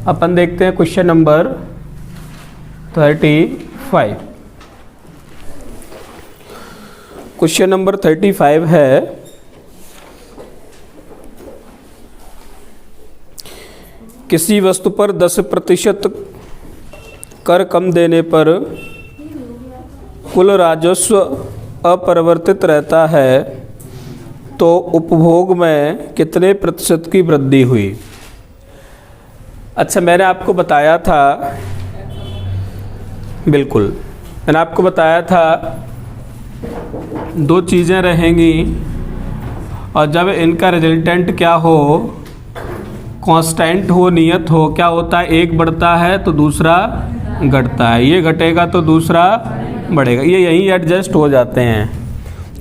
अपन देखते हैं question number 35। Question number 35 है किसी वस्तु पर 10% कर कम देने पर कुल राजस्व अपरिवर्तित रहता है तो उपभोग में कितने प्रतिशत की वृद्धि हुई। अच्छा, मैंने आपको बताया था, बिल्कुल मैंने आपको बताया था दो चीज़ें रहेंगी और जब इनका रिजल्टेंट क्या हो, कांस्टेंट हो, नियत हो, क्या होता है, एक बढ़ता है तो दूसरा घटता है, ये घटेगा तो दूसरा बढ़ेगा, ये यहीं एडजस्ट हो जाते हैं।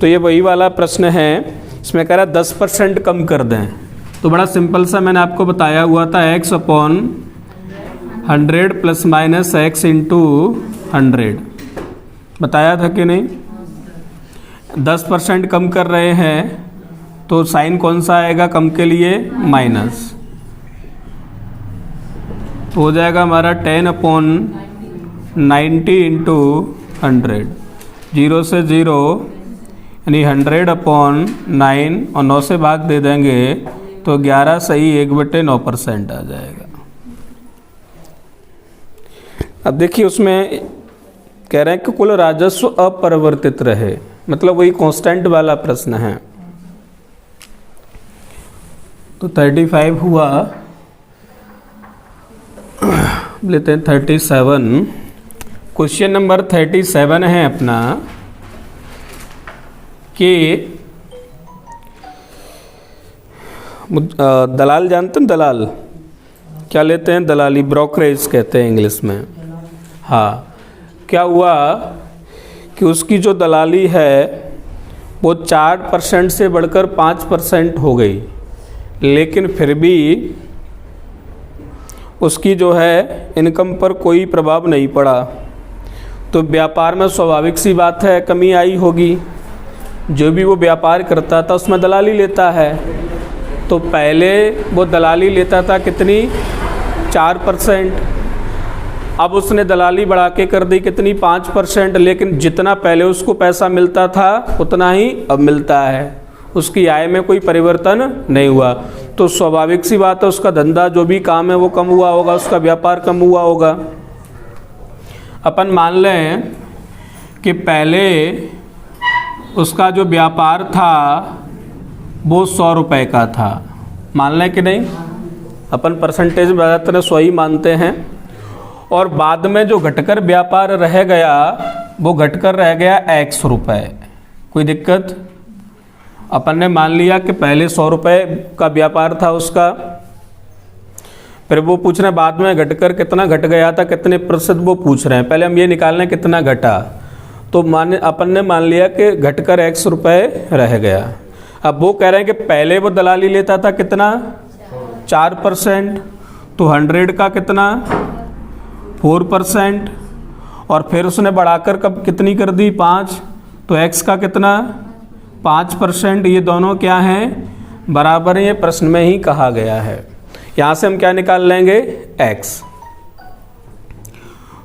तो ये वही वाला प्रश्न है, इसमें कह रहा है 10% कम कर दें। तो बड़ा सिंपल सा मैंने आपको बताया हुआ था, x/100 plus minus x into 100 बताया था कि नहीं। 10% कम कर रहे हैं तो साइन कौन सा आएगा कम के लिए, माइनस, तो हो जाएगा हमारा 10/90 इंटू 100, 0 से 0 यानी 100/9 और 9 से भाग दे देंगे तो 11 सही 1/9% आ जाएगा। अब देखिए उसमें कह रहे हैं कि कुल राजस्व अपरिवर्तित रहे, मतलब वही कांस्टेंट वाला प्रश्न है। तो 35 हुआ, लेते हैं 37। क्वेश्चन नंबर 37 है अपना कि दलाल जानते हैं, दलाल क्या लेते हैं, दलाली, ब्रोकरेज कहते हैं इंग्लिश में। हाँ, क्या हुआ कि उसकी जो दलाली है वो 4% से बढ़कर 5% हो गई, लेकिन फिर भी उसकी जो है इनकम पर कोई प्रभाव नहीं पड़ा। तो व्यापार में स्वाभाविक सी बात है कमी आई होगी, जो भी वो व्यापार करता था उसमें दलाली लेता है। तो पहले वो दलाली लेता था कितनी, 4%, अब उसने दलाली बढ़ा के कर दी कितनी, 5%, लेकिन जितना पहले उसको पैसा मिलता था उतना ही अब मिलता है, उसकी आय में कोई परिवर्तन नहीं हुआ। तो स्वाभाविक सी बात है उसका धंधा जो भी काम है वो कम हुआ होगा, उसका व्यापार कम हुआ होगा। अपन मान लें कि पहले उसका जो व्यापार था वो 100 रुपये का था, मान लें कि नहीं, अपन परसेंटेज ज़्यादातर 100 ही मानते हैं, और बाद में जो घटकर व्यापार रह गया वो घटकर रह गया X रुपये। कोई दिक्कत, अपन ने मान लिया कि पहले 100 रुपये का व्यापार था उसका, फिर वो पूछ रहे हैं बाद में घटकर कितना घट गया था, कितने प्रतिशत वो पूछ रहे हैं, पहले हम ये निकाल रहे हैं कितना घटा। तो अपन ने मान लिया कि घटकर X रुपये रह गया। अब वो कह रहे हैं कि पहले वो दलाली लेता था कितना, 4%, तो 100 का कितना, 4%, और फिर उसने बढ़ाकर कब कितनी कर दी, 5, तो X का कितना, 5%। ये दोनों क्या हैं, बराबर हैं, ये प्रश्न में ही कहा गया है। यहाँ से हम क्या निकाल लेंगे, X।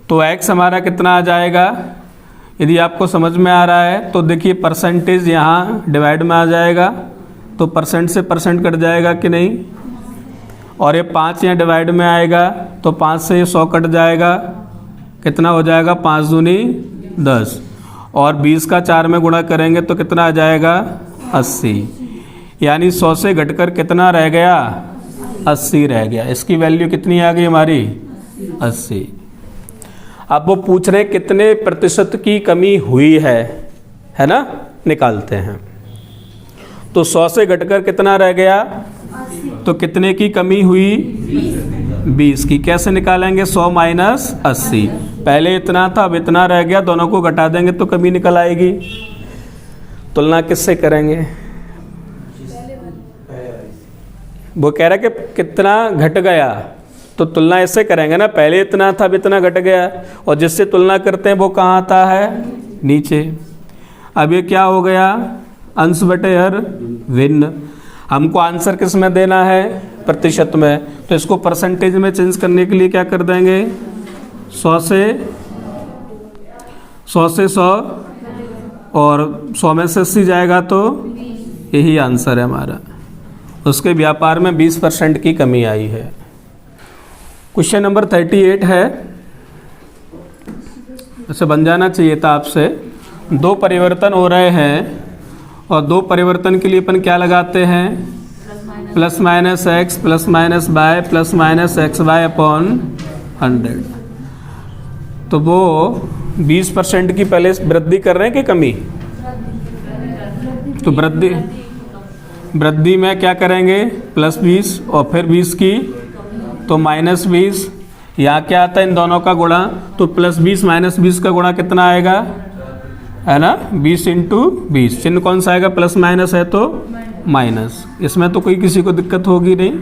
तो X हमारा कितना आ जाएगा, यदि आपको समझ में आ रहा है तो देखिए परसेंटेज यहाँ डिवाइड में आ जाएगा, तो परसेंट से परसेंट कट जाएगा कि नहीं, और ये 5 यहाँ डिवाइड में आएगा तो 5 से ये 100 कट जाएगा, कितना हो जाएगा, 5 दूनी 10, और 20 का 4 में गुणा करेंगे तो कितना आ जाएगा, 80, यानी 100 से घटकर कितना रह गया, 80 रह गया। इसकी वैल्यू कितनी आ गई हमारी, 80। अब वो पूछ रहे कितने प्रतिशत की कमी हुई है ना, निकालते हैं। तो 100 से घटकर कितना रह गया, तो कितने की कमी हुई, 20 की। कैसे निकालेंगे, 100 माइनस 80, पहले इतना था अब इतना रह गया, दोनों को घटा देंगे तो कमी निकल आएगी। तुलना किससे करेंगे, वो कह रहा है कि कितना घट गया, तो तुलना इससे करेंगे ना, पहले इतना था अब इतना घट गया, और जिससे तुलना करते हैं वो कहाँ आता है, नीचे। अब ये क्या हो गया, अंश बटे हर भिन्न। हमको आंसर किस में देना है, प्रतिशत में, तो इसको परसेंटेज में चेंज करने के लिए क्या कर देंगे, 100 से 100 और 100 में से 80 जाएगा तो यही आंसर है हमारा। उसके व्यापार में 20% की कमी आई है। क्वेश्चन नंबर 38 है, ऐसे बन जाना चाहिए था आपसे। दो परिवर्तन हो रहे हैं और दो परिवर्तन के लिए अपन क्या लगाते हैं, plus minus X plus minus Y plus minus X Y upon 100। तो वो 20% की पहले वृद्धि कर रहे हैं कि कमी, तो वृद्धि में क्या करेंगे, प्लस 20 और फिर 20 की तो माइनस 20। यहाँ क्या आता है इन दोनों का गुणा, तो प्लस 20 माइनस 20 का गुणा कितना आएगा, है ना, 20 इंटू 20। चिन्ह कौन सा आएगा, प्लस माइनस है तो माइनस। इसमें तो कोई किसी को दिक्कत होगी नहीं।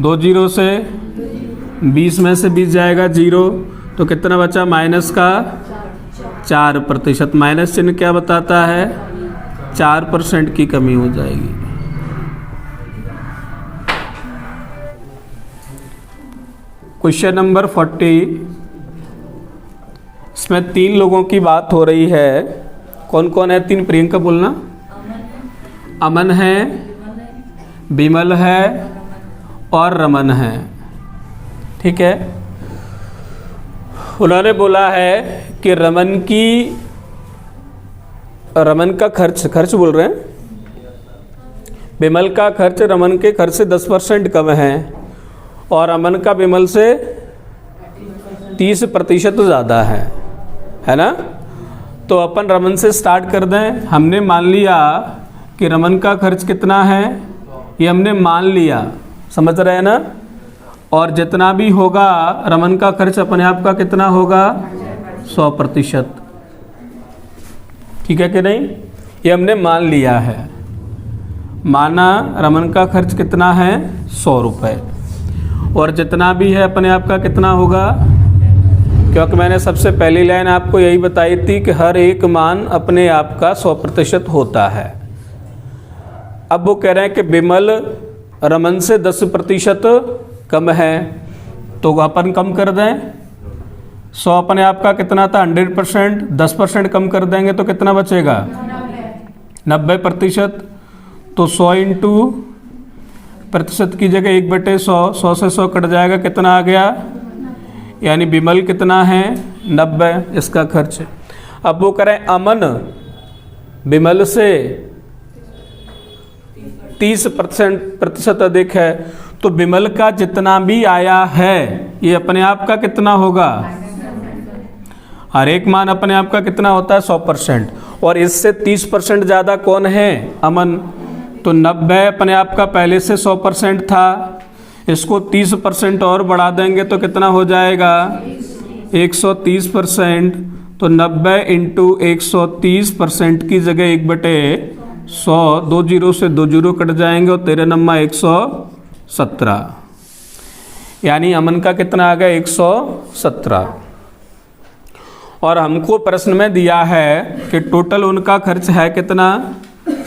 2 जीरो से 20 में से 20 जाएगा 0, तो कितना बचा, माइनस का 4%। माइनस चिन्ह क्या बताता है, 4% की कमी हो जाएगी। क्वेश्चन नंबर 40, इसमें 3 लोगों की बात हो रही है। कौन कौन है 3, प्रियंका बोलना। अमन है, विमल है और रमन है, ठीक है। उन्होंने बोला है कि रमन का खर्च बोल रहे हैं, विमल का खर्च रमन के खर्च से 10% कम है और अमन का विमल से 30% ज़्यादा है ना। तो अपन रमन से स्टार्ट कर दें। हमने मान लिया कि रमन का खर्च कितना है, ये हमने मान लिया, समझ रहे हैं ना। और जितना भी होगा रमन का खर्च अपने आप का कितना होगा, 100%, ठीक है कि नहीं। ये हमने मान लिया है, माना रमन का खर्च कितना है, 100 रुपये, और जितना भी है अपने आप का कितना होगा, क्योंकि मैंने सबसे पहली लाइन आपको यही बताई थी कि हर एक मान अपने आप का 100% होता है। अब वो कह रहे हैं कि विमल रमन से 10% कम है, तो अपन कम कर दें। 100 अपने आप का कितना था, 100%, 10% कम कर देंगे तो कितना बचेगा, 90%। तो 100 इंटू प्रतिशत की जगह 1/100, 100 से 100 कट जाएगा, कितना आ गया, यानी विमल कितना है, 90 इसका खर्च। अब वो करें अमन विमल से 30% अधिक है, तो विमल का जितना भी आया है ये अपने आप का कितना होगा, हर एक मान अपने आप का कितना होता है, 100%। और इससे 30% ज़्यादा कौन है, अमन। तो 90 अपने आप का पहले से 100% था, इसको 30% और बढ़ा देंगे तो कितना हो जाएगा, 130%। तो 90 इंटू 130% की जगह 1/100, 2 जीरो से 2 जीरो कट जाएंगे और 13 नम्मा 117, यानी अमन का कितना आ गया, 117। और हमको प्रश्न में दिया है कि टोटल उनका खर्च है कितना,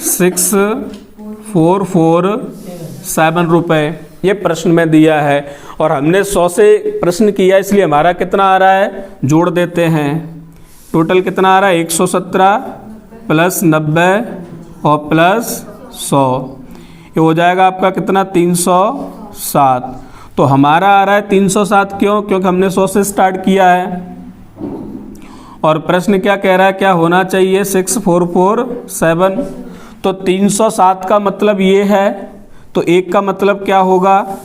6447 रुपये, ये प्रश्न में दिया है। और हमने 100 से प्रश्न किया, इसलिए हमारा कितना आ रहा है, जोड़ देते हैं। टोटल कितना आ रहा है, 117 प्लस 90 और प्लस 100, ये हो जाएगा आपका कितना, 307। तो हमारा आ रहा है 307, क्यों, क्योंकि हमने 100 से स्टार्ट किया है। और प्रश्न क्या कह रहा है, क्या होना चाहिए, 6447। तो 307 का मतलब ये है, तो 1 का मतलब क्या होगा,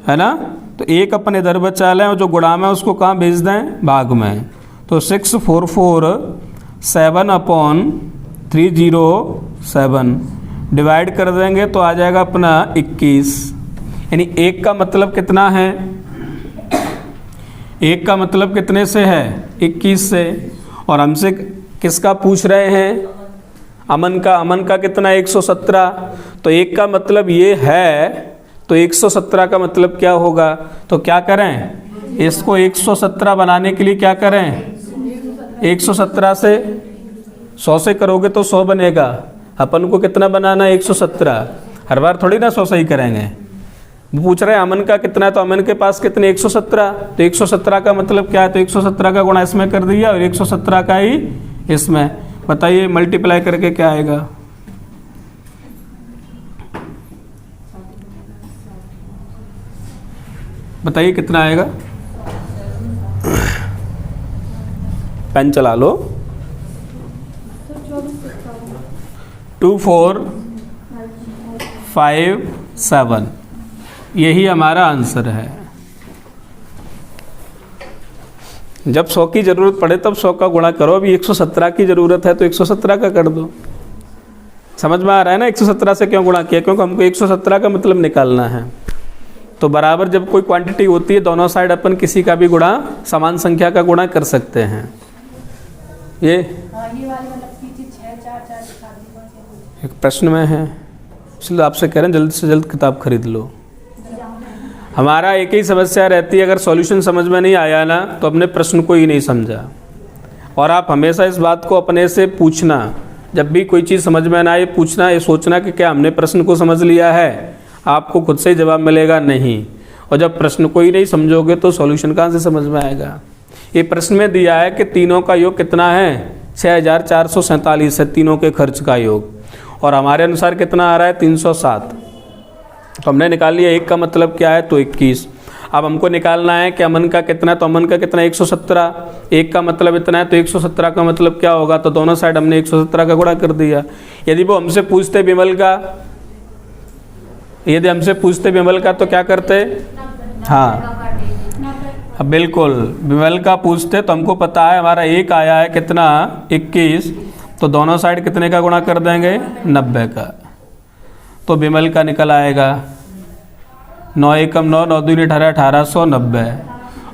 है ना। तो 1 अपन इधर बचा लें और जो गुणा में उसको कहाँ भेज दें, भाग में। तो 6447 अपॉन 307 डिवाइड कर देंगे तो आ जाएगा अपना 21, यानी 1 का मतलब कितना है, 1 का मतलब कितने से है, 21 से। और हमसे किसका पूछ रहे हैं, अमन का कितना, 117। तो 1 का मतलब ये है, तो 117 का मतलब क्या होगा। तो क्या करें, इसको 117 बनाने के लिए क्या करें, 117 से 100 से करोगे तो 100 बनेगा, अपन को कितना बनाना है 117। हर बार थोड़ी ना 100 सही करेंगे। वो पूछ रहे हैं अमन का कितना है, तो अमन के पास कितने 117, तो 117 का मतलब क्या है, तो 117 का गुणा इसमें कर दिया और 117 का ही इसमें। बताइए मल्टीप्लाई करके क्या आएगा। बताइए कितना आएगा, पेन चला लो। 2457 यही हमारा आंसर है। जब 100 की ज़रूरत पड़े तब 100 का गुणा करो। अभी 117 की ज़रूरत है तो 117 का कर दो। समझ में आ रहा है ना 117 से क्यों गुणा किया, क्योंकि हमको 117 का मतलब निकालना है। तो बराबर जब कोई क्वांटिटी होती है दोनों साइड अपन किसी का भी गुणा, समान संख्या का गुणा कर सकते हैं। ये एक प्रश्न में है, इसलिए आपसे कह रहे हैं जल्द से जल्द किताब खरीद लो। हमारा एक ही समस्या रहती है, अगर सॉल्यूशन समझ में नहीं आया ना तो अपने प्रश्न को ही नहीं समझा। और आप हमेशा इस बात को अपने से पूछना, जब भी कोई चीज़ समझ में ना आए पूछना, ये सोचना कि क्या हमने प्रश्न को समझ लिया है। आपको खुद से ही जवाब मिलेगा नहीं। और जब प्रश्न को ही नहीं समझोगे तो सॉल्यूशन कहाँ से समझ में आएगा। ये प्रश्न में दिया है कि तीनों का योग कितना है, 6447 है तीनों के खर्च का योग, और हमारे अनुसार कितना आ रहा है 307। तो हमने निकाल लिया एक का मतलब क्या है, तो 21। अब हमको निकालना है कि अमन का कितना है, तो अमन का कितना है 117। एक का मतलब इतना है तो 117 का मतलब क्या होगा, तो दोनों साइड हमने 117 का गुणा कर दिया। यदि वो हमसे पूछते विमल का, यदि हमसे पूछते विमल का तो क्या करते, हाँ अब बिल्कुल विमल का पूछते तो हमको पता है हमारा एक आया है कितना 21, तो दोनों साइड कितने का गुणा कर देंगे 90 का, तो विमल का निकल आएगा 9 एकम 9, 9 दूनी 18, 1890।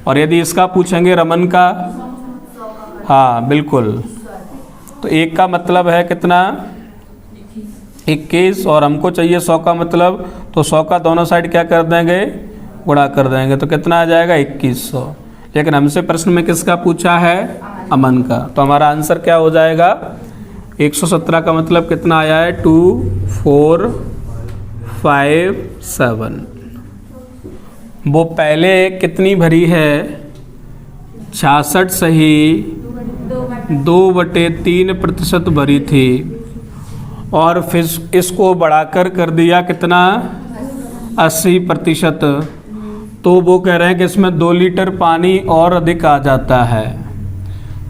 और यदि इसका पूछेंगे रमन का, हाँ बिल्कुल, तो एक का मतलब है कितना 21 और हमको चाहिए 100 का मतलब, तो 100 का दोनों साइड क्या कर देंगे गुणा कर देंगे, तो कितना आ जाएगा 2100। लेकिन हमसे प्रश्न में किसका पूछा है, अमन का, तो हमारा आंसर क्या हो जाएगा 117 का मतलब कितना आया है 2457। वो पहले कितनी भरी है 66 सही 2/3% भरी थी, और फिर इसको बढ़ाकर कर दिया कितना 80%। तो वो कह रहे हैं कि इसमें 2 लीटर पानी और अधिक आ जाता है,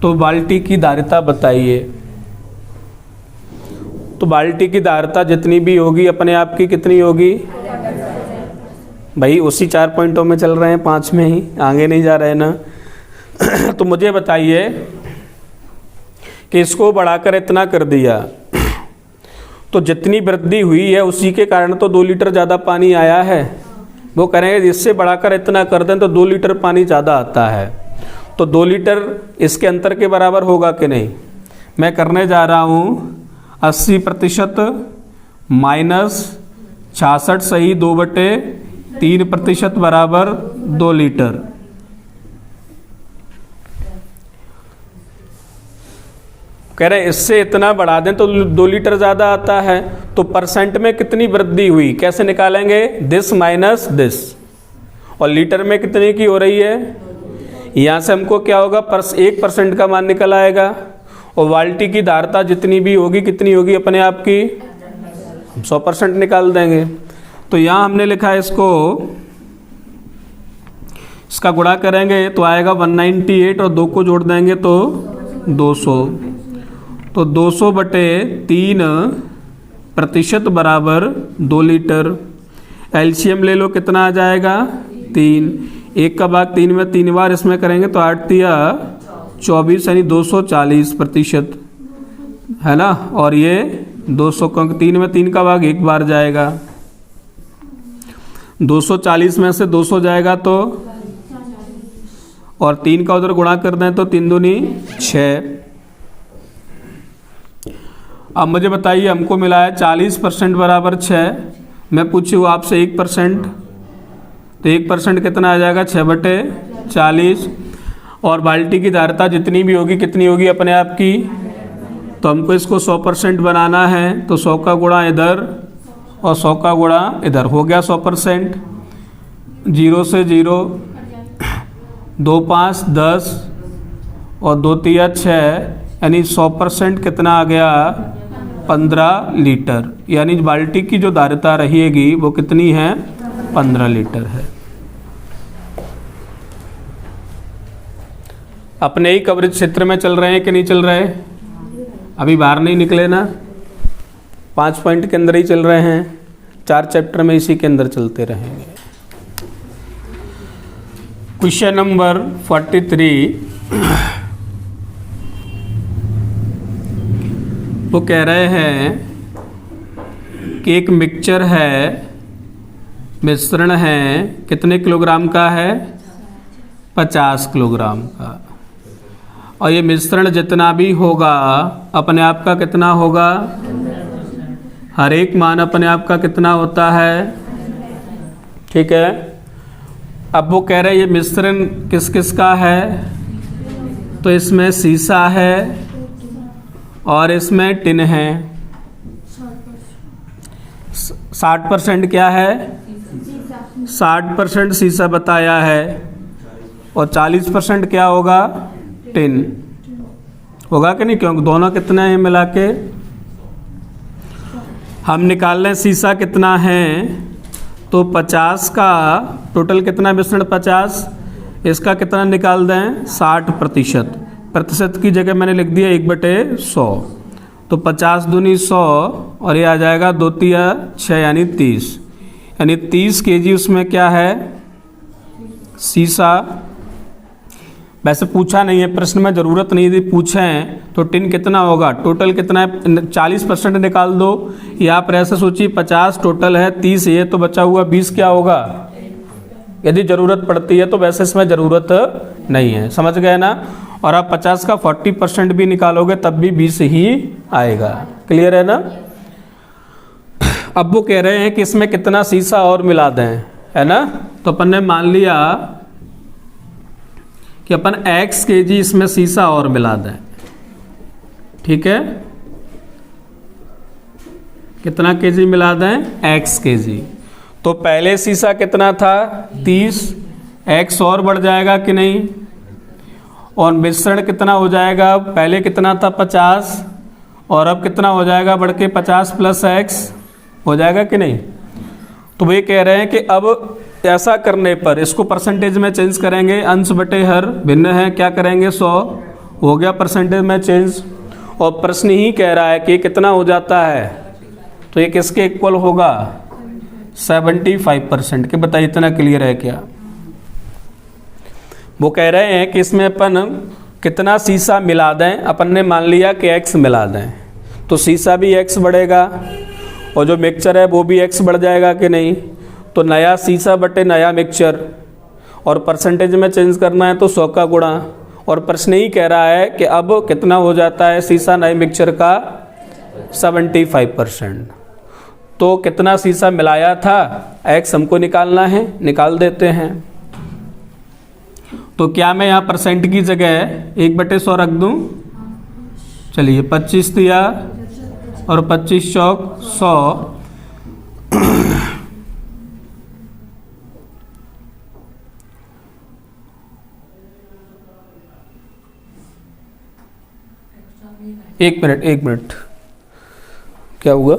तो बाल्टी की धारिता बताइए। तो बाल्टी की धारिता जितनी भी होगी अपने आप की कितनी होगी, भाई उसी 4 पॉइंटों में चल रहे हैं, 5 में ही, आगे नहीं जा रहे ना। तो मुझे बताइए कि इसको बढ़ाकर इतना कर दिया तो जितनी वृद्धि हुई है उसी के कारण तो 2 लीटर ज़्यादा पानी आया है। वो करेंगे इससे बढ़ाकर इतना कर दें तो 2 लीटर पानी ज़्यादा आता है, तो 2 लीटर इसके अंतर के बराबर होगा कि नहीं। मैं करने जा रहा हूँ 80% माइनस 66 सही 2/3% बराबर 2 लीटर। कह रहे इससे इतना बढ़ा दें तो 2 लीटर ज़्यादा आता है, तो परसेंट में कितनी वृद्धि हुई कैसे निकालेंगे, दिस माइनस दिस, और लीटर में कितने की हो रही है, यहाँ से हमको क्या होगा 1% का मान निकल आएगा, और बाल्टी की धारिता जितनी भी होगी कितनी होगी अपने आप की 100% निकाल देंगे। तो यहाँ हमने लिखा है इसको, इसका गुणा करेंगे तो आएगा 198 और 2 को जोड़ देंगे तो 200, तो 200/3% बराबर 2 लीटर। एलसीएम ले लो कितना आ जाएगा 3, 1 का भाग 3 में 3 बार इसमें करेंगे तो 8 या 24 यानी 240% है ना, और ये 200 क्योंकि 3 में 3 का भाग 1 बार जाएगा, 240 में से 200 जाएगा तो, और 3 का उधर गुणा कर दें तो 3 दूनी 6। अब मुझे बताइए हमको मिला है 40% बराबर 6, मैं पूछूँ आपसे 1%, तो 1% कितना आ जाएगा 6/40, और बाल्टी की धारिता जितनी भी होगी कितनी होगी अपने आप की तो हमको इसको 100% बनाना है, तो 100 का गुणा इधर और 100 का गुणा इधर, हो गया 100%। 0 से 0, 2 5 10 और 2 3 6, यानी 100% कितना आ गया 15 लीटर, यानी बाल्टी की जो धारिता रहेगी वो कितनी है 15 लीटर है। अपने ही कवरेज क्षेत्र में चल रहे हैं कि नहीं चल रहे, अभी बाहर नहीं निकले ना, 5 पॉइंट के अंदर ही चल रहे हैं, 4 चैप्टर में इसी के अंदर चलते रहेंगे। क्वेश्चन नंबर 43, वो कह रहे हैं कि एक मिक्सचर है, मिश्रण है, कितने किलोग्राम का है 50 किलोग्राम का, और ये मिश्रण जितना भी होगा अपने आप का कितना होगा, हर एक मान अपने आप का कितना होता है, ठीक है। अब वो कह रहे हैं ये मिश्रण किस किस का है, तो इसमें सीसा है और इसमें टिन है। 60% क्या है, 60% सीसा बताया है, और 40% क्या होगा टिन होगा कि नहीं, क्योंकि दोनों कितने हैं मिला के। हम निकाल लें सीसा कितना है, तो 50 का टोटल कितना मिश्रण 50, इसका कितना निकाल दें 60%, प्रतिशत की जगह मैंने लिख दिया 1/100, तो 50 दूनी 100 और ये आ जाएगा 2 3 6 यानी 30, यानी 30 kg उसमें क्या है सीसा। वैसे पूछा नहीं है प्रश्न में, ज़रूरत नहीं थी, पूछें तो टिन कितना होगा, टोटल कितना है 40% निकाल दो, या पर ऐसे सोचिए 50 टोटल है, 30 ये तो बचा हुआ 20 क्या होगा, यदि ज़रूरत पड़ती है, तो वैसे इसमें ज़रूरत नहीं है, समझ गए ना। और आप 50 का 40% भी निकालोगे तब भी 20 ही आएगा, क्लियर है ना। अब वो कह रहे हैं कि इसमें कितना सीसा और मिला दें, है ना। तो अपन ने मान लिया कि अपन x kg इसमें सीसा और मिला दें, ठीक है। कितना kg मिला दें x kg, तो पहले सीसा कितना था 30, x और बढ़ जाएगा कि नहीं, और मिश्रण कितना हो जाएगा, पहले कितना था 50 और अब कितना हो जाएगा बढ़ के 50 + x हो जाएगा कि नहीं। तो वे कह रहे हैं कि अब ऐसा करने पर इसको परसेंटेज में चेंज करेंगे, अंश बटे हर भिन्न है, क्या करेंगे 100 हो गया परसेंटेज में चेंज, और प्रश्न ही कह रहा है कि कितना हो जाता है, तो ये किसके इक्वल होगा 75% के। बताइए इतना क्लियर है क्या। वो कह रहे हैं कि इसमें अपन कितना सीसा मिला दें, अपन ने मान लिया कि x मिला दें, तो सीसा भी x बढ़ेगा और जो मिक्सचर है वो भी x बढ़ जाएगा कि नहीं। तो नया सीसा बटे नया मिक्सचर, और परसेंटेज में चेंज करना है तो 100 का गुणा, और प्रश्न ही कह रहा है कि अब कितना हो जाता है सीसा नए मिक्सचर का 75%। तो कितना सीसा मिलाया था x हमको निकालना है, निकाल देते हैं। तो क्या मैं यहाँ परसेंट की जगह 1/100 रख दूँ, चलिए 25 दिया और 25 चौक 100, एक मिनट क्या हुआ,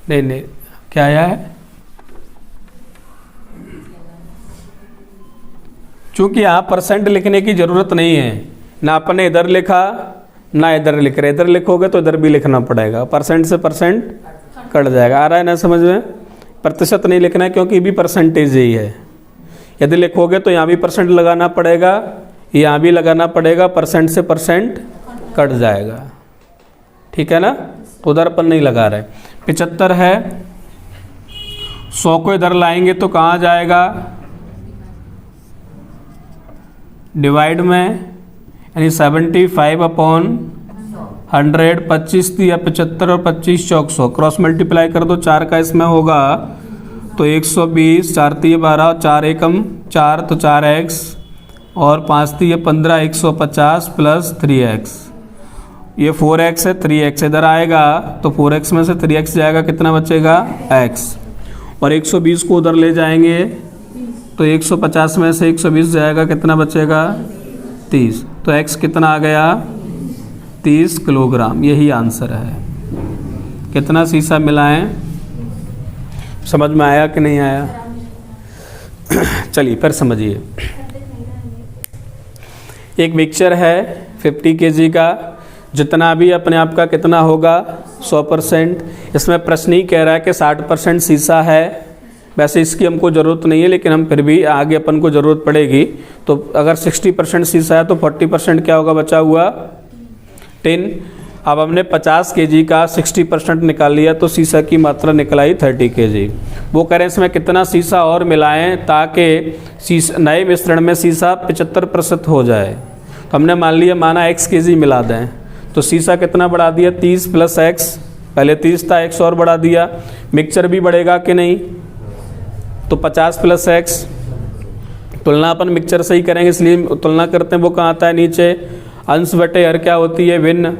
नहीं क्या आया है, चूंकि यहाँ परसेंट लिखने की ज़रूरत नहीं है, ना अपने इधर लिखा ना इधर लिख रहे, इधर लिखोगे तो इधर भी लिखना पड़ेगा, परसेंट से परसेंट कट जाएगा। आ रहा है ना समझ में, प्रतिशत नहीं लिखना है क्योंकि भी परसेंटेज ही है। यदि लिखोगे तो यहाँ भी परसेंट लगाना पड़ेगा, यहाँ भी लगाना पड़ेगा, परसेंट से परसेंट कट जाएगा, ठीक है ना। तो उधर पर नहीं लगा रहे। 75 है, 100 को इधर लाएंगे तो कहाँ जाएगा, डिवाइड में, यानी 75/100, 25 दिया 75 और 25 चौक 100, क्रॉस मल्टीप्लाई कर दो, 4 का इसमें होगा तो 120, 4 × 3 = 12, 4 एकम 4 तो 4x और 5 3 15, 150 प्लस 3x, ये 4x है, 3x इधर आएगा तो 4x में से 3x जाएगा, कितना बचेगा x, और 120 को उधर ले जाएंगे तो 150 में से 120 जाएगा, कितना बचेगा 30, तो x कितना आ गया 30 किलोग्राम। यही आंसर है। कितना शीशा मिलाएं, समझ में आया कि नहीं आया? चलिए फिर समझिए। एक मिक्सचर है 50 kg का, जितना भी अपने आप का कितना होगा 100%। इसमें प्रश्न ही कह रहा है कि 60% शीशा है। वैसे इसकी हमको ज़रूरत नहीं है, लेकिन हम फिर भी आगे अपन को ज़रूरत पड़ेगी। तो अगर 60% शीशा है तो 40% क्या होगा बचा हुआ 10। अब हमने 50 kg का 60% निकाल लिया तो शीशा की मात्रा निकल आई 30 kg। वो कह रहे हैं इसमें कितना शीशा और मिलाएं ताकि नए मिश्रण में शीशा 75% हो जाए। तो हमने मान लिया माना x kg मिला दें, तो शीशा कितना बढ़ा दिया 30 प्लस x, पहले 30 था x और बढ़ा दिया। मिक्सचर भी बढ़ेगा कि नहीं, तो 50 प्लस x, तुलना अपन मिक्सचर से ही करेंगे इसलिए तुलना करते हैं। वो कहाँ आता है नीचे, अंश बटे हर क्या होती है भिन्न,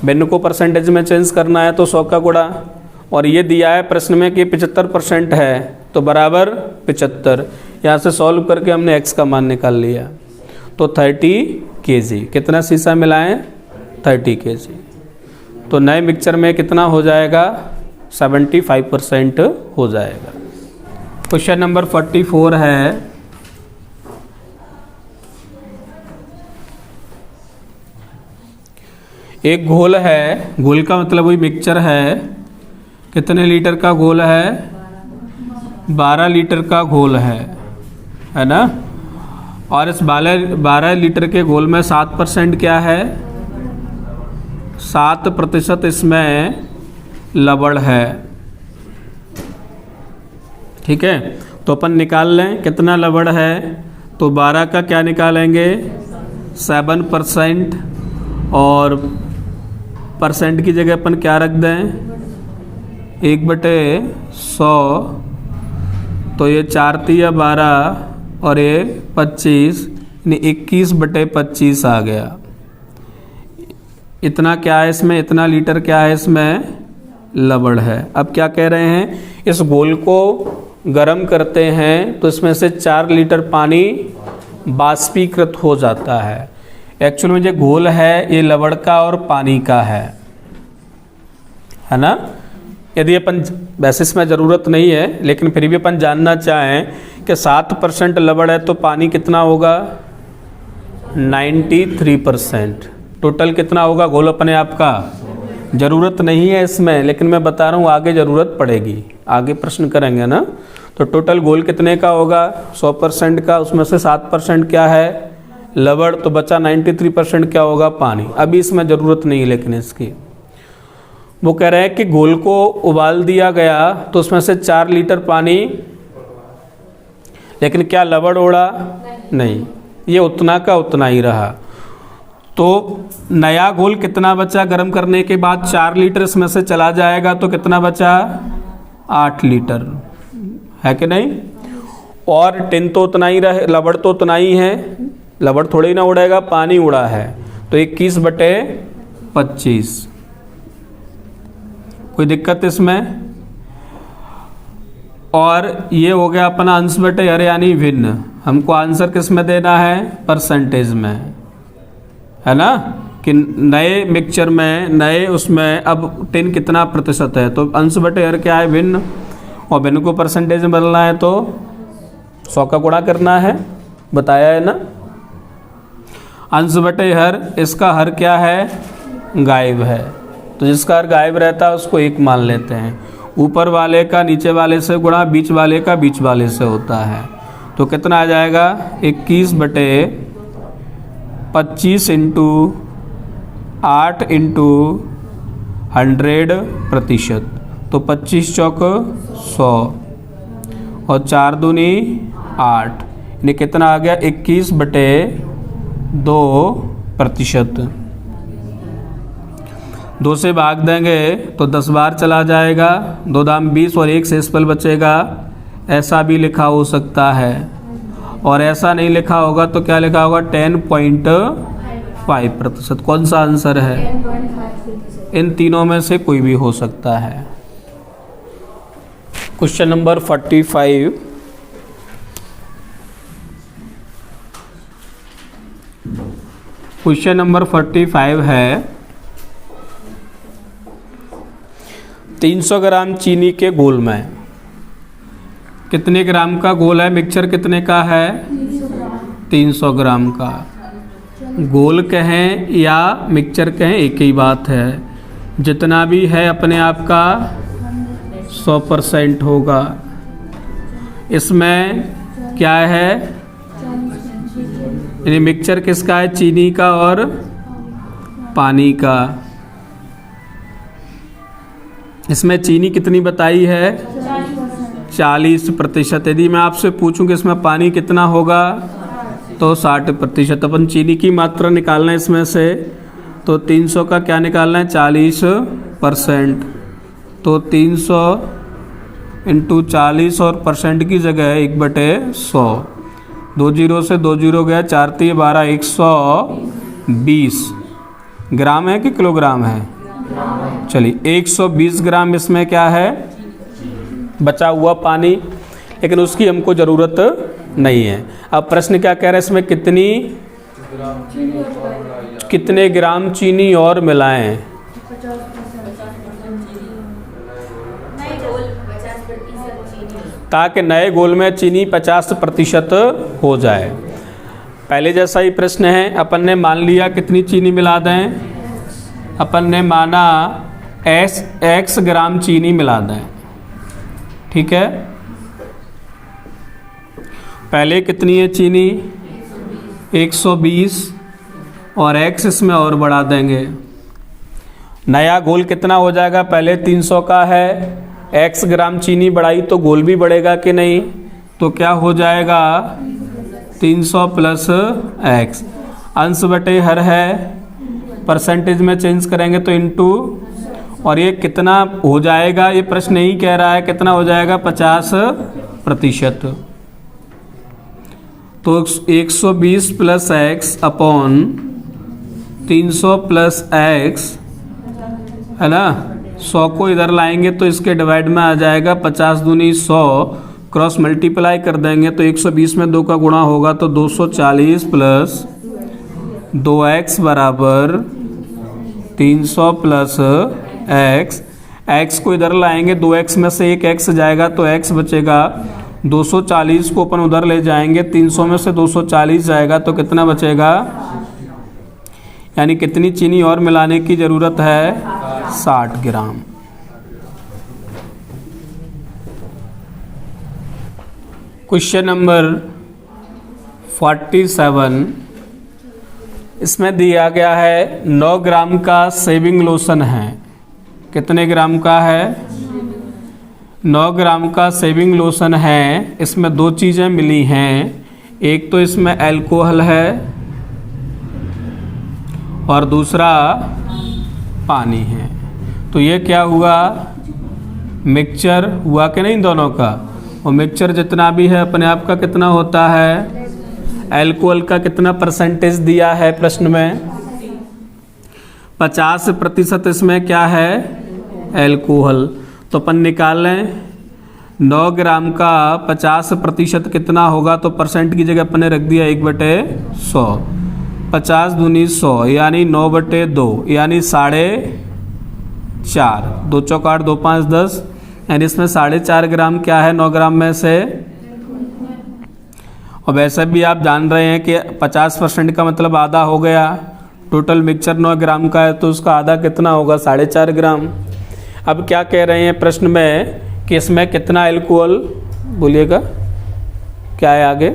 भिन्न को परसेंटेज में चेंज करना है तो 100 का गुणा, और ये दिया है प्रश्न में कि 75% है तो बराबर 75। यहाँ से सॉल्व करके हमने x का मान निकाल लिया, तो 30 kg। कितना शीशा मिलाएं 30 kg। तो नए मिक्सचर में कितना हो जाएगा 75% हो जाएगा। क्वेश्चन नंबर 44 है, एक घोल है, घोल का मतलब वही मिक्सचर है। कितने लीटर का घोल है 12 लीटर का घोल है ना। और इस 12 लीटर के घोल में 7% क्या है 7% इसमें लवण है। ठीक है, तो अपन निकाल लें कितना लवण है, तो 12 का क्या निकालेंगे 7%, और परसेंट की जगह अपन क्या रख दें 1/100, तो ये 4 तिया 12 और ये 25, यानी 21/25 आ गया। इतना क्या है इसमें, इतना लीटर क्या है इसमें लवण है। अब क्या कह रहे हैं, इस घोल को गर्म करते हैं तो इसमें से 4 लीटर पानी बाष्पीकृत हो जाता है। एक्चुअल में जो घोल है ये लवण का और पानी का है ना। यदि अपन वैसे इसमें ज़रूरत नहीं है, लेकिन फिर भी अपन जानना चाहें कि 7% लवण है तो पानी कितना होगा 93%। टोटल कितना होगा घोल अपने आप का, ज़रूरत नहीं है इसमें, लेकिन मैं बता रहा हूँ आगे ज़रूरत पड़ेगी, आगे प्रश्न करेंगे ना। तो टोटल घोल कितने का होगा 100% का, उसमें से 7% क्या है लवण, तो बचा 93% क्या होगा पानी। अभी इसमें ज़रूरत नहीं है, लेकिन इसकी वो कह रहे हैं कि घोल को उबाल दिया गया तो उसमें से 4 लीटर पानी, लेकिन क्या लवण ओढ़ा नहीं, ये उतना का उतना ही रहा। तो नया घोल कितना बचा गर्म करने के बाद 4 लीटर इसमें से चला जाएगा तो कितना बचा 8 लीटर, है कि नहीं। और टिन तो उतना ही रहे, लवण तो उतना ही है, लवण थोड़ी ही ना उड़ेगा, पानी उड़ा है, तो 21/25। कोई दिक्कत इसमें। और ये हो गया अपना अंश बटे हर यानी भिन्न। हमको आंसर किस में देना है परसेंटेज में, है ना, कि नए मिक्सचर में नए उसमें अब 10 कितना प्रतिशत है, तो अंश बटे हर क्या है भिन्न, और भिन्न को परसेंटेज में बदलना है तो 100 का गुणा करना है, बताया है ना। अंश बटे हर, इसका हर क्या है गायब है, तो जिसका हर गायब रहता है उसको 1 मान लेते हैं। ऊपर वाले का नीचे वाले से गुणा बीच वाले का बीच वाले से होता है, तो कितना आ जाएगा 21/25 इंटू 8 इंटू 100%, तो 25 चौक 100 और 4 दूनी 8, यानी कितना आ गया 21/2%। 2 से भाग देंगे तो 10 बार चला जाएगा, 2 दाम 20 और 1 शेषफल बचेगा, ऐसा भी लिखा हो सकता है। और ऐसा नहीं लिखा होगा तो क्या लिखा होगा 10.5%। कौन सा आंसर है? इन तीनों में से कोई भी हो सकता है। Question number 45। क्वेश्चन नंबर 45 है 300 ग्राम चीनी के घोल में कितने ग्राम का घोल है? मिक्सचर कितने का है? 300 ग्राम का। घोल कहें या मिक्सचर कहें एक ही बात है, जितना भी है अपने आप का 100% होगा। इसमें क्या है? यानी मिक्सचर किसका है? चीनी का और पानी का। इसमें चीनी कितनी बताई है? 40%। यदि मैं आपसे पूछूं कि इसमें पानी कितना होगा तो 60%। अपन चीनी की मात्रा निकालना है इसमें से, तो 300 का क्या निकालना है? 40%। तो 300 इंटू 40 और परसेंट की जगह 1/100। 2 जीरो से 2 जीरो गया, 4 3 12, 120 ग्राम है कि किलोग्राम है? चलिए 120 ग्राम इसमें क्या है? बचा हुआ पानी, लेकिन उसकी हमको ज़रूरत नहीं है। अब प्रश्न क्या कह रहा है? इसमें कितने ग्राम चीनी और मिलाएं? ताकि नए घोल में चीनी 50% हो जाए। पहले जैसा ही प्रश्न है। अपन ने मान लिया कितनी चीनी मिला दें? अपन ने माना x ग्राम चीनी मिला दें, ठीक है। पहले कितनी है चीनी? 120 और x इसमें और बढ़ा देंगे। नया घोल कितना हो जाएगा? पहले 300 का है, x ग्राम चीनी बढ़ाई तो घोल भी बढ़ेगा कि नहीं? तो क्या हो जाएगा? 300 प्लस x। अंश बटे हर है, परसेंटेज में चेंज करेंगे तो इनटू, और ये कितना हो जाएगा? ये प्रश्न नहीं कह रहा है कितना हो जाएगा, 50%। तो 120 plus x upon 300 plus x है ना, 100 को इधर लाएंगे तो इसके डिवाइड में आ जाएगा 50 दूनी 100, क्रॉस मल्टीप्लाई कर देंगे तो 120 में 2 का गुणा होगा तो 240 प्लस 2x बराबर 300 प्लस x। x को इधर लाएंगे, 2x में से एक x जाएगा तो x बचेगा। 240 को अपन उधर ले जाएंगे, 300 में से 240 जाएगा तो कितना बचेगा? यानी कितनी चीनी और मिलाने की ज़रूरत है? 60 ग्राम। क्वेश्चन नंबर 47, इसमें दिया गया है 9 ग्राम का शेविंग लोशन है। कितने ग्राम का है? 9 ग्राम का शेविंग लोशन है। इसमें 2 चीज़ें मिली हैं, एक तो इसमें अल्कोहल है और दूसरा पानी है। तो ये क्या हुआ? मिक्सचर हुआ कि नहीं दोनों का? और मिक्सचर जितना भी है अपने आप का कितना होता है? अल्कोहल का कितना परसेंटेज दिया है प्रश्न में? 50% इसमें क्या है? अल्कोहल। तो अपन निकाल लें 9 ग्राम का 50% कितना होगा, तो परसेंट की जगह अपन ने रख दिया 1/100। 50 दूनी 100 यानी 9/2 यानी 4.5। 2 चौक 8, 2 5 10, यानी इसमें 4.5 ग्राम क्या है 9 ग्राम में से। और वैसे भी आप जान रहे हैं कि 50% का मतलब आधा हो गया। टोटल मिक्सचर 9 ग्राम का है तो उसका आधा कितना होगा? 4.5 ग्राम। अब क्या कह रहे हैं प्रश्न में कि इसमें कितना अल्कोहल, बोलिएगा क्या है आगे?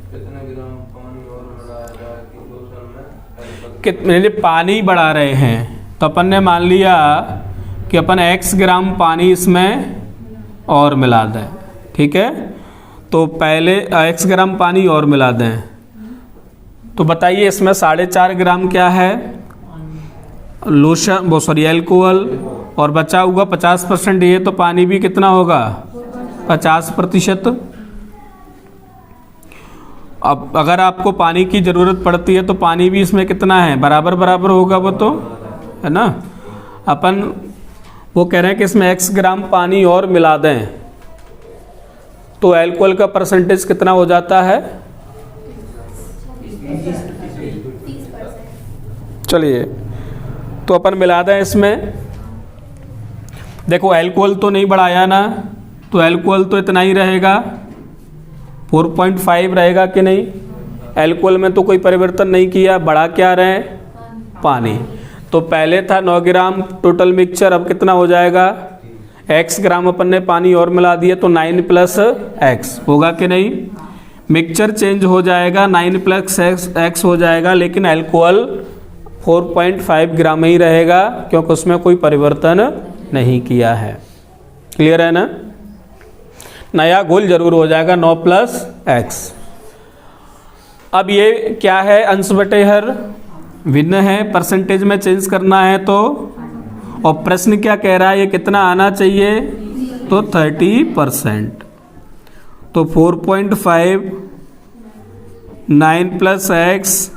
कितने ग्राम पानी और बढ़ाया जाए कि लोशन में? कितने पानी बढ़ा रहे हैं तो अपन ने मान लिया कि अपन x ग्राम पानी इसमें और मिला दें, ठीक है। तो पहले x ग्राम पानी और मिला दें, तो बताइए इसमें 4.5 ग्राम क्या है? लोशन, वो सॉरी अल्कोहल, और बचा हुआ 50%, ये तो पानी भी कितना होगा? 50%। अब अगर आपको पानी की ज़रूरत पड़ती है तो पानी भी इसमें कितना है, बराबर बराबर होगा वो तो, है ना। अपन वो कह रहे हैं कि इसमें x ग्राम पानी और मिला दें तो अल्कोहल का परसेंटेज कितना हो जाता है। चलिए तो अपन मिला दें इसमें। देखो अल्कोहल तो नहीं बढ़ाया ना, तो अल्कोहल तो इतना ही रहेगा, 4.5 रहेगा कि नहीं। अल्कोहल में तो कोई परिवर्तन नहीं किया, बढ़ा क्या रहे हैं, पानी। तो पहले था 9 ग्राम टोटल मिक्सचर, अब कितना हो जाएगा, x ग्राम अपन ने पानी और मिला दिया तो 9 + x होगा कि नहीं। मिक्सचर चेंज हो जाएगा, 9 + x हो जाएगा, लेकिन अल्कोहल 4.5 ग्राम ही रहेगा क्योंकि उसमें कोई परिवर्तन नहीं किया है। क्लियर है ना। नया घोल जरूर हो जाएगा 9 + x। अब ये क्या है, अंश बटे हर भिन्न है, परसेंटेज में चेंज करना है तो, और प्रश्न क्या कह रहा है, ये कितना आना चाहिए, तो 30%। तो 4.5 9 + x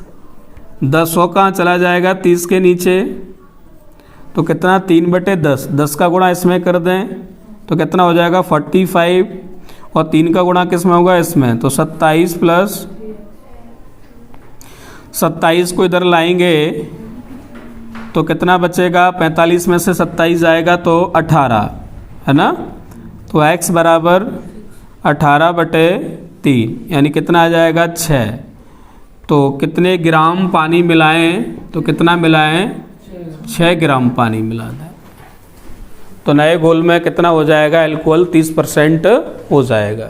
10 कहाँ चला जाएगा 30 के नीचे, तो कितना 3/10, 10 का गुणा इसमें कर दें तो कितना हो जाएगा 45, और 3 का गुणा किस में होगा, इसमें, तो 27 + 27 को इधर लाएंगे तो कितना बचेगा, 45 में से 27 जाएगा तो 18, है ना। तो x बराबर 18/3 यानी कितना आ जाएगा 6। तो कितने ग्राम पानी मिलाएं, तो कितना मिलाएं, 6 ग्राम पानी मिला दें तो नए घोल में कितना हो जाएगा, अल्कोहल 30% हो जाएगा।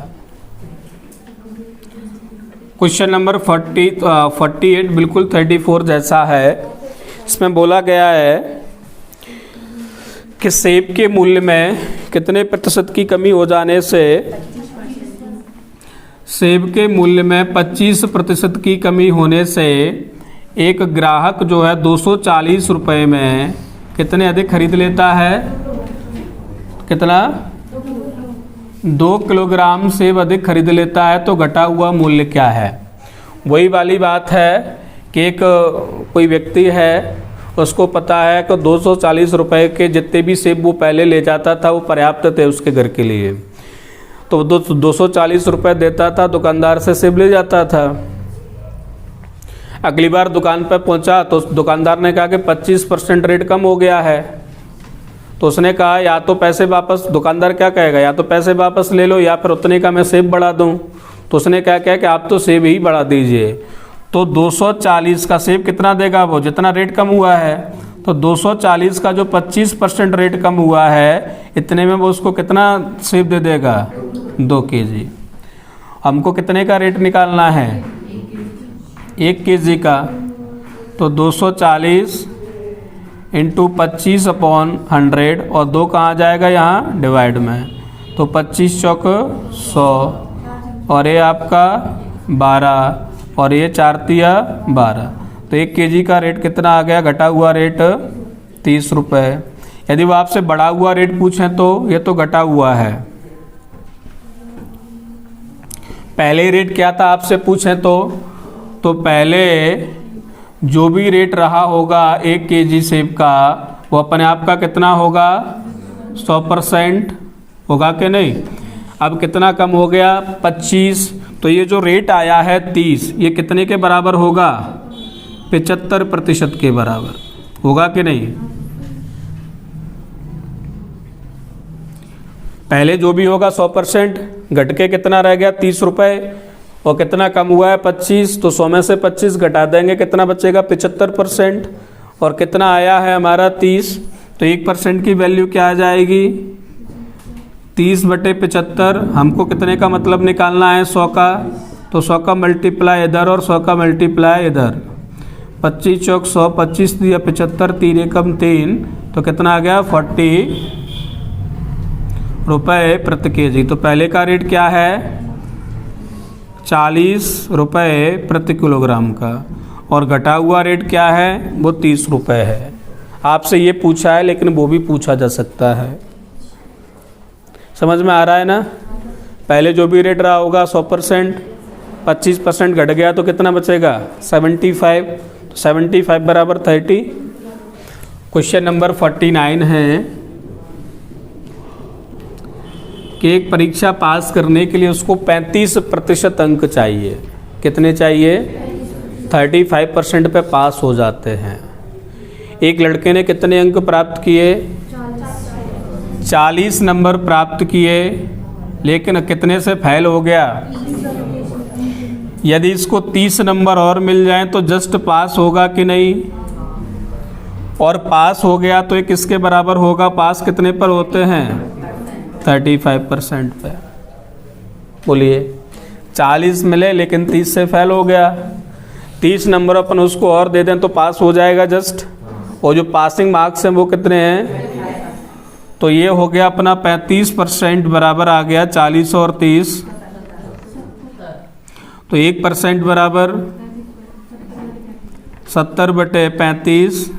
क्वेश्चन नंबर 48 बिल्कुल 34 जैसा है। इसमें बोला गया है कि सेब के मूल्य में कितने प्रतिशत की कमी हो जाने से, सेब के मूल्य में 25% की कमी होने से एक ग्राहक जो है 240 रुपये में कितने अधिक खरीद लेता है, कितना, 2 किलोग्राम सेब अधिक खरीद लेता है, तो घटा हुआ मूल्य क्या है। वही वाली बात है कि एक कोई व्यक्ति है, उसको पता है कि 240 रुपये के जितने भी सेब वो पहले ले जाता था वो पर्याप्त थे उसके घर के लिए, तो 240 रुपये देता था, दुकानदार से सेब ले जाता था। अगली बार दुकान पर पहुंचा तो दुकानदार ने कहा कि 25% रेट कम हो गया है, तो उसने कहा या तो पैसे वापस, दुकानदार क्या कहेगा, या तो पैसे वापस ले लो या फिर उतने का मैं सेब बढ़ा दूं। तो उसने क्या कहा कि आप तो सेब ही बढ़ा दीजिए। तो 240 का सेब कितना देगा वो, जितना रेट कम हुआ है। तो 240 का जो 25% रेट कम हुआ है, इतने में वो उसको कितना सेब दे देगा, 2 kg। हमको कितने का रेट निकालना है, 1 kg का। तो 240 × 25/100 और 2 कहाँ जाएगा, यहाँ डिवाइड में, तो 25 चौक 100 और ये आपका 12 और ये 4 तिया 12। तो 1 kg का रेट कितना आ गया, घटा हुआ रेट 30 रुपये। यदि वो आपसे बढ़ा हुआ रेट पूछें तो ये तो घटा हुआ है, पहले रेट क्या था आपसे पूछें तो पहले जो भी रेट रहा होगा 1 kg सेब का, वो अपने आप का कितना होगा, 100% होगा कि नहीं। अब कितना कम हो गया, 25। तो ये जो रेट आया है 30, ये कितने के बराबर होगा, 75% के बराबर होगा कि नहीं। पहले जो भी होगा 100%, घट के कितना रह गया 30 रुपये, और कितना कम हुआ है 25, तो 100 में से 25 घटा देंगे, कितना बचेगा 75%, और कितना आया है हमारा 30। तो 1% की वैल्यू क्या आ जाएगी, 30/75। हमको कितने का मतलब निकालना है, 100 का, तो 100 का मल्टीप्लाई इधर और 100 का मल्टीप्लाई इधर, 25 चौक 100, 25 दिया 75, 3 एकम 3, तो कितना आ गया 40 रुपये प्रति kg। तो पहले का रेट क्या है, 40 रुपये प्रति किलोग्राम का, और घटा हुआ रेट क्या है, वो 30 रुपये है। आपसे ये पूछा है, लेकिन वो भी पूछा जा सकता है। समझ में आ रहा है ना। पहले जो भी रेट रहा होगा 100%, 25% घट गया तो कितना बचेगा 75। तो 75 बराबर 30। क्वेश्चन नंबर 49 है कि एक परीक्षा पास करने के लिए उसको 35% अंक चाहिए। कितने चाहिए? 35% पे पास हो जाते हैं। एक लड़के ने कितने अंक प्राप्त किए? 40 नंबर प्राप्त किए, लेकिन कितने से फेल हो गया? यदि इसको 30 नंबर और मिल जाएं तो जस्ट पास होगा कि नहीं? और पास हो गया तो ये किसके बराबर होगा? पास कितने पर होते हैं? 35% पे। बोलिए, 40 मिले लेकिन 30 से फेल हो गया। 30 नंबर अपन उसको और दे दें तो पास हो जाएगा जस्ट। और जो पासिंग मार्क्स हैं वो कितने हैं? तो ये हो गया अपना 35% बराबर आ गया 40 और 30। तो 1% बराबर 70/35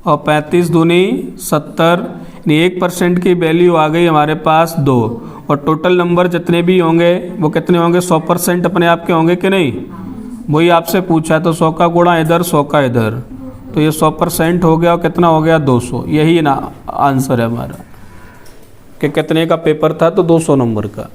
और 35 दूनी 70, यानी 1% की वैल्यू आ गई हमारे पास 2। और टोटल नंबर जितने भी होंगे वो कितने होंगे? 100% अपने आप के होंगे कि नहीं? वही आपसे पूछा तो 100 का गुणा इधर 100 का इधर, तो ये 100% हो गया। और कितना हो गया? 200। यही ना आंसर है हमारा कि कितने का पेपर था? तो 200 नंबर का।